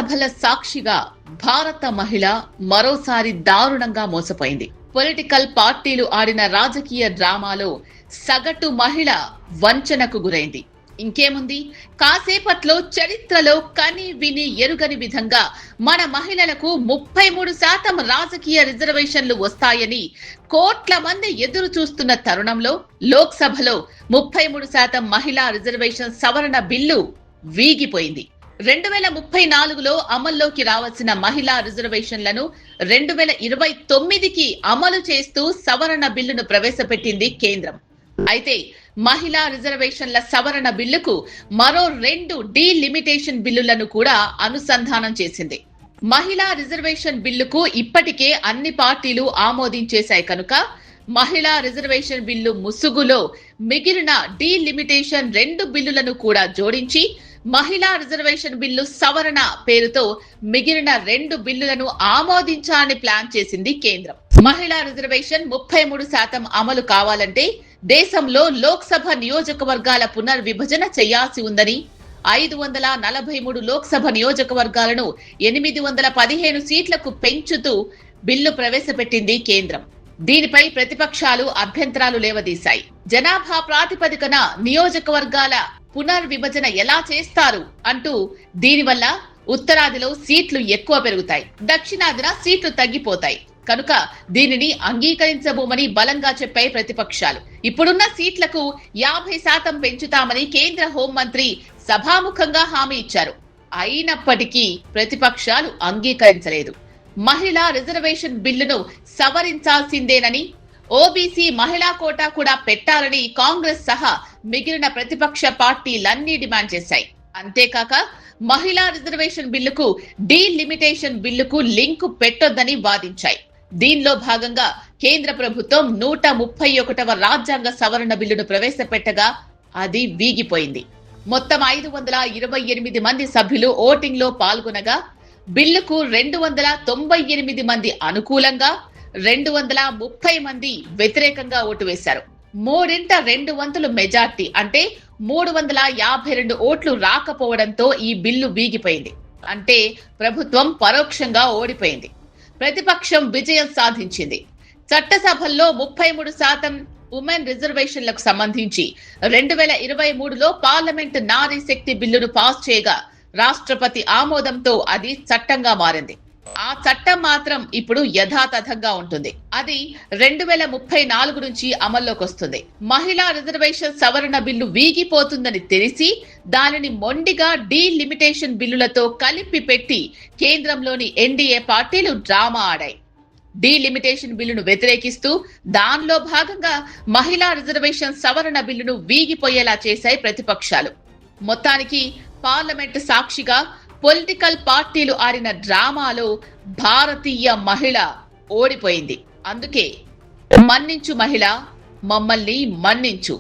లోక్సభల సాక్షిగా భారత మహిళ మరోసారి దారుణంగా మోసపోయింది. పొలిటికల్ పార్టీలు ఆడిన రాజకీయ డ్రామాలో సగటు మహిళ వంచనకు గురైంది. ఇంకేముంది, కాసేపట్లో చరిత్రలో కని విని ఎరుగని విధంగా మన మహిళలకు 33% రాజకీయ రిజర్వేషన్లు వస్తాయని కోట్ల మంది ఎదురు చూస్తున్న తరుణంలో లోక్సభలో 33% మహిళా రిజర్వేషన్ సవరణ బిల్లు వీగిపోయింది. 2034లో అమల్లోకి రావాల్సిన మహిళా రిజర్వేషన్లను 2029కి అమలు చేస్తూ సవరణ బిల్లును ప్రవేశపెట్టింది కేంద్రం. అయితే మహిళా రిజర్వేషన్ల సవరణ బిల్లుకు మరో 2 డీలిమిటేషన్ బిల్లులను కూడా అనుసంధానం చేసింది. మహిళా రిజర్వేషన్ బిల్లుకు ఇప్పటికే అన్ని పార్టీలు ఆమోదించేశాయి కనుక మహిళా రిజర్వేషన్ బిల్లు ముసుగులో మిగిలిన డీలిమిటేషన్ 2 బిల్లులను కూడా జోడించి మహిళా రిజర్వేషన్ బిల్లు సవరణ పేరుతో మిగిలిన 2 బిల్లులను ఆమోదించాలని ప్లాన్ చేసింది కేంద్రం. మహిళా రిజర్వేషన్ 33% అమలు కావాలంటే దేశంలో లోక్సభ నియోజకవర్గాల పునర్విభజన చేయాల్సి ఉందని, 543 లోక్సభ నియోజకవర్గాలను 815 సీట్లకు పెంచుతూ బిల్లు ప్రవేశపెట్టింది కేంద్రం. దీనిపై ప్రతిపక్షాలు అభ్యంతరాలు లేవదీశాయి. జనాభా ప్రాతిపదికన నియోజకవర్గాల పునర్విభజన ఎలా చేస్తారు అంటూ దీనివల్ల ఉత్తరాదిలో సీట్లు ఎక్కువ పెరుగుతాయి, దక్షిణాదిన సీట్లు తగ్గిపోతాయి కనుక దీనిని అంగీకరించబోమని బలంగా చెప్పాయి ప్రతిపక్షాలు. ఇప్పుడున్న సీట్లకు 50% పెంచుతామని కేంద్ర హోంమంత్రి సభాముఖంగా హామీ ఇచ్చారు. అయినప్పటికీ ప్రతిపక్షాలు అంగీకరించలేదు. మహిళా రిజర్వేషన్ బిల్లును సవరించాల్సిందేనని, ఓబీసీ మహిళా కోటా కూడా పెట్టాలని కాంగ్రెస్ సహా మిగిలిన ప్రతిపక్ష పార్టీలన్నీ డిమాండ్ చేశాయి. అంతేకాక మహిళా రిజర్వేషన్ బిల్లుకు డీలిమిటేషన్ బిల్లుకు లింకు పెట్టొద్దని వాదించాయి. దీనిలో భాగంగా కేంద్ర ప్రభుత్వం 131వ రాజ్యాంగ సవరణ బిల్లును ప్రవేశపెట్టగా అది వీగిపోయింది. మొత్తం 528 మంది సభ్యులు ఓటింగ్ లో పాల్గొనగా బిల్లుకు 298 మంది అనుకూలంగా, 230 మంది వ్యతిరేకంగా ఓటు వేశారు. 3/2 మెజార్టీ అంటే 352 ఓట్లు రాకపోవడంతో ఈ బిల్లు వీగిపోయింది. అంటే ప్రభుత్వం పరోక్షంగా ఓడిపోయింది, ప్రతిపక్షం విజయం సాధించింది. చట్టసభల్లో 33% ఉమెన్ రిజర్వేషన్లకు సంబంధించి 2023లో పార్లమెంట్ నారీ శక్తి బిల్లును పాస్ చేయగా రాష్ట్రపతి ఆమోదంతో అది చట్టంగా మారింది. ఆ చట్టం మాత్రం ఇప్పుడు యథాతథంగా ఉంటుంది. అది 2034 నుంచి అమల్లోకి వస్తుంది. మహిళా రిజర్వేషన్ సవరణ బిల్లు వీగిపోతుందని తెలిసి దానిని మొండిగా డీలిమిటేషన్ బిల్లులతో కలిపి పెట్టి కేంద్రంలోని ఎన్డీఏ పార్టీలు డ్రామా ఆడాయి. డీలిమిటేషన్ బిల్లును వ్యతిరేకిస్తూ దానిలో భాగంగా మహిళా రిజర్వేషన్ సవరణ బిల్లును వీగిపోయేలా చేశాయి ప్రతిపక్షాలు. మొత్తానికి పార్లమెంటు సాక్షిగా పొలిటికల్ పార్టీలు ఆడిన డ్రామాలో భారతీయ మహిళ ఓడిపోయింది. అందుకే మన్నించు మహిళ, మమ్మల్ని మన్నించు.